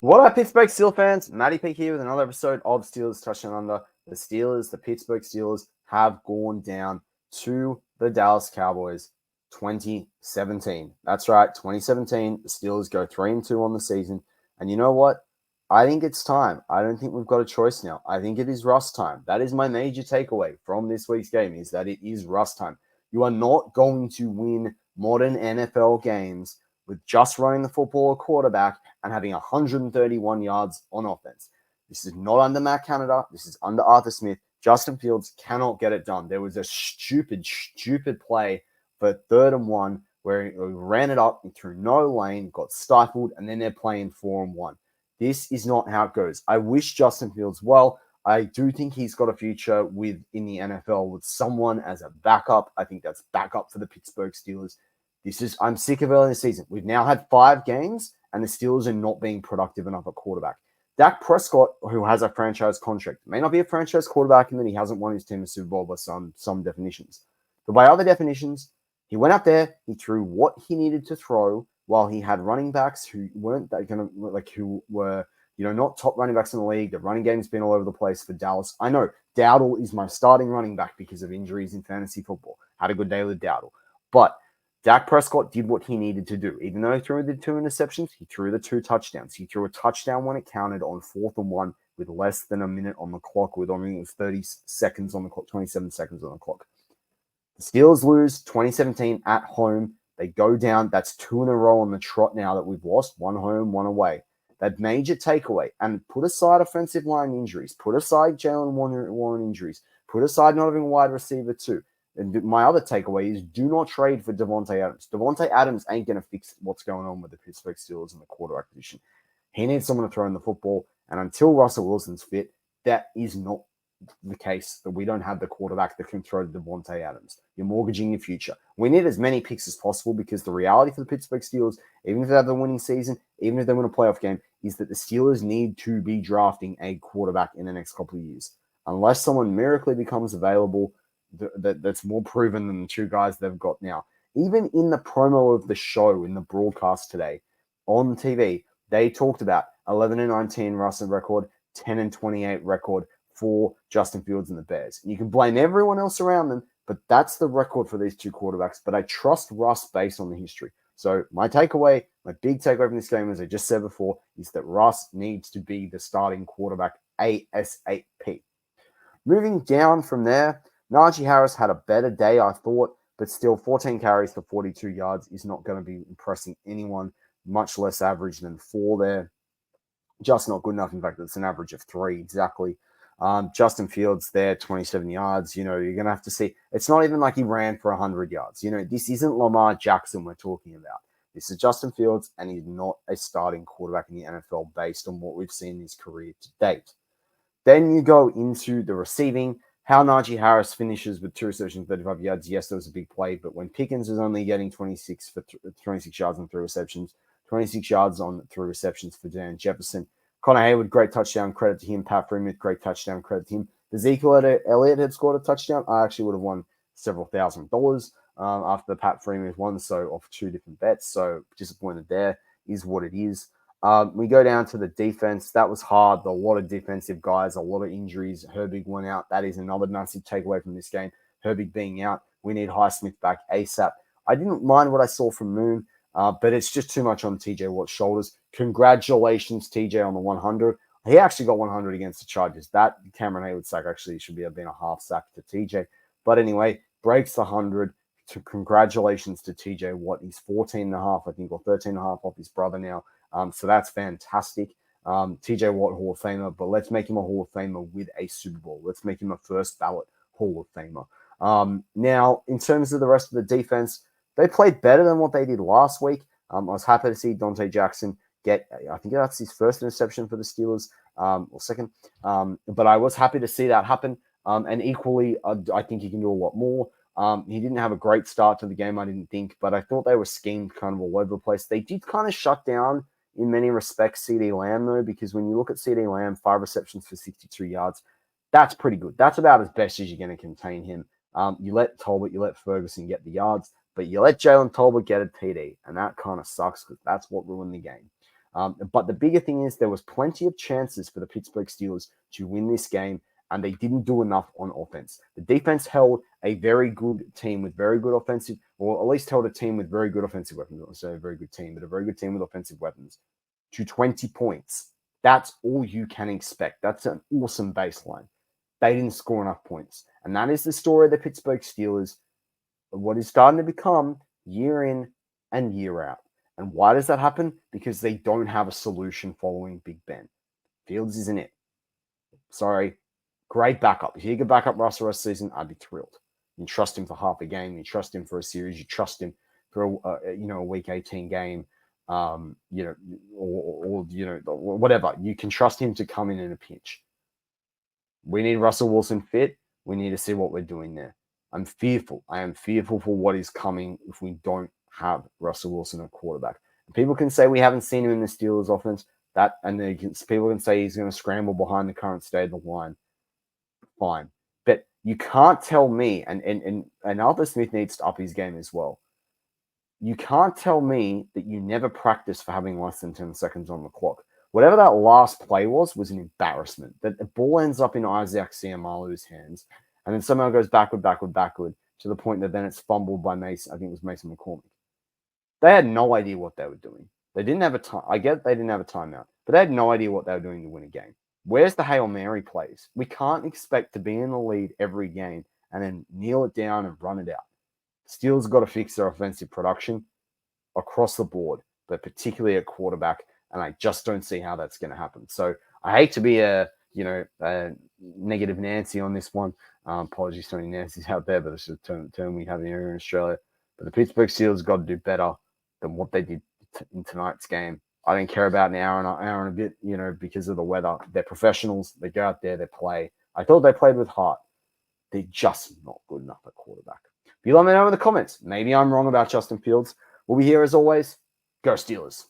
What up, Pittsburgh Steelers fans? Matty P here with another episode of Steelers Touchdown Under. The Pittsburgh Steelers, have gone down to the Dallas Cowboys 2017. That's right, 2017. The Steelers go 3-2 on the season. And you know what? I think it's time. I don't think we've got a choice now. I think it is rust time. That is my major takeaway from this week's game, is that it is rust time. You are not going to win modern NFL games with just running the football at quarterback and having 131 yards on offense. This is not under Matt Canada. This is under Arthur Smith. Justin Fields cannot get it done. There was a stupid play for 3rd and 1 where he ran it up through no lane, got stifled, and then they're playing 4-1. This is not how it goes. I wish Justin Fields well. I do think he's got a future in the NFL with someone as a backup. I think that's backup for the Pittsburgh Steelers. I'm sick of early in the season. We've now had 5 games, and the Steelers are not being productive enough at quarterback. Dak Prescott, who has a franchise contract, may not be a franchise quarterback in that he hasn't won his team a Super Bowl by some definitions. But by other definitions, he went up there, he threw what he needed to throw while he had running backs who weren't that kind of who were, not top running backs in the league. The running game's been all over the place for Dallas. I know Dowdle is my starting running back because of injuries in fantasy football. Had a good day with Dowdle. But Dak Prescott did what he needed to do. Even though he threw the 2 interceptions, he threw the 2 touchdowns. He threw a touchdown when it counted on 4th and 1 with less than a minute on the clock, with only 30 seconds on the clock, 27 seconds on the clock. The Steelers lose 2017 at home. They go down. That's 2 in a row on the trot now that we've lost. 1 home, 1 away. That major takeaway, and put aside offensive line injuries, put aside Jalen Warren injuries, put aside not having a wide receiver too. And my other takeaway is do not trade for Davante Adams. Davante Adams ain't going to fix what's going on with the Pittsburgh Steelers in the quarterback position. He needs someone to throw in the football. And until Russell Wilson's fit, that is not the case, that we don't have the quarterback that can throw to Davante Adams. You're mortgaging your future. We need as many picks as possible, because the reality for the Pittsburgh Steelers, even if they have a winning season, even if they win a playoff game, is that the Steelers need to be drafting a quarterback in the next couple of years. Unless someone miraculously becomes available that's more proven than the 2 guys they've got now. Even in the promo of the show, in the broadcast today on TV, they talked about 11-19 Russell record, 10-28 record for Justin Fields and the Bears. And you can blame everyone else around them, but that's the record for these 2 quarterbacks. But I trust Russ based on the history. So my big takeaway from this game, as I just said before, is that Russ needs to be the starting quarterback ASAP. Moving down from there, Najee Harris had a better day, I thought, but still 14 carries for 42 yards is not going to be impressing anyone, much less average than 4 there. Just not good enough. In fact, it's an average of 3 exactly. Justin Fields there, 27 yards. You're going to have to see. It's not even like he ran for 100 yards. This isn't Lamar Jackson we're talking about. This is Justin Fields, and he's not a starting quarterback in the NFL based on what we've seen in his career to date. Then you go into the receiving. How Najee Harris finishes with 2 receptions, 35 yards. Yes, there was a big play, but when Pickens is only getting 26 yards on 3 receptions, 26 yards on 3 receptions for Dan Jefferson. Connor Hayward, great touchdown, credit to him. Pat Freeman, great touchdown, credit to him. Ezekiel Elliott had scored a touchdown. I actually would have won several $1,000s after Pat Freeman won, so off 2 different bets. So disappointed there is what it is. We go down to the defense. That was hard. A lot of defensive guys, a lot of injuries. Herbig went out. That is another massive takeaway from this game. Herbig being out. We need Highsmith back ASAP. I didn't mind what I saw from Moon, but it's just too much on TJ Watt's shoulders. Congratulations, TJ, on the 100. He actually got 100 against the Chargers. That Cameron Hayward sack actually should have been a half sack to TJ. But anyway, breaks the 100. Congratulations to TJ Watt. He's 14.5, I think, or 13.5 off his brother now. So that's fantastic. TJ Watt, Hall of Famer, but let's make him a Hall of Famer with a Super Bowl. Let's make him a first ballot Hall of Famer. Now, in terms of the rest of the defense, they played better than what they did last week. I was happy to see Dante Jackson get, I think that's his first interception for the Steelers, or second. But I was happy to see that happen. And equally, I think he can do a lot more. He didn't have a great start to the game, I didn't think, but I thought they were schemed kind of all over the place. They did kind of shut down, in many respects, CeeDee Lamb, though, because when you look at CeeDee Lamb, 5 receptions for 62 yards, that's pretty good. That's about as best as you're going to contain him. You let Tolbert, you let Ferguson get the yards, but you let Jalen Tolbert get a TD, and that kind of sucks because that's what ruined the game. But the bigger thing is there was plenty of chances for the Pittsburgh Steelers to win this game, and they didn't do enough on offense. The defense held a very good team with very good offensive, or at least held a team with very good offensive weapons. Not necessarily a very good team, but a very good team with offensive weapons to 20 points. That's all you can expect. That's an awesome baseline. They didn't score enough points. And that is the story of the Pittsburgh Steelers, what is starting to become year in and year out. And why does that happen? Because they don't have a solution following Big Ben. Fields isn't it. Sorry. Great backup. If you could back up Russell rest of the season, I'd be thrilled. You trust him for half a game. You trust him for a series. You trust him for a week 18 game. Or whatever. You can trust him to come in a pinch. We need Russell Wilson fit. We need to see what we're doing there. I'm fearful. I am fearful for what is coming if we don't have Russell Wilson at quarterback. And people can say we haven't seen him in the Steelers offense. People can say he's going to scramble behind the current state of the line. Fine. But you can't tell me, and Arthur Smith needs to up his game as well. You can't tell me that you never practice for having less than 10 seconds on the clock. Whatever that last play was an embarrassment. That the ball ends up in Isaac Seumalo's hands, and then somehow goes backward, to the point that then it's fumbled by Mason. I think it was Mason McCormick. They had no idea what they were doing. They didn't have a time. I get they didn't have a timeout, but they had no idea what they were doing to win a game. Where's the Hail Mary plays? We can't expect to be in the lead every game and then kneel it down and run it out. Steelers got to fix their offensive production across the board, but particularly at quarterback. And I just don't see how that's going to happen. So I hate to be a negative Nancy on this one. Apologies to any Nancy's out there, but it's a term we have here in Australia. But the Pittsburgh Steelers got to do better than what they did in tonight's game. I don't care about an hour and a bit, because of the weather. They're professionals. They go out there, they play. I thought they played with heart. They're just not good enough at quarterback. If you let me know in the comments, maybe I'm wrong about Justin Fields. We'll be here as always. Go Steelers.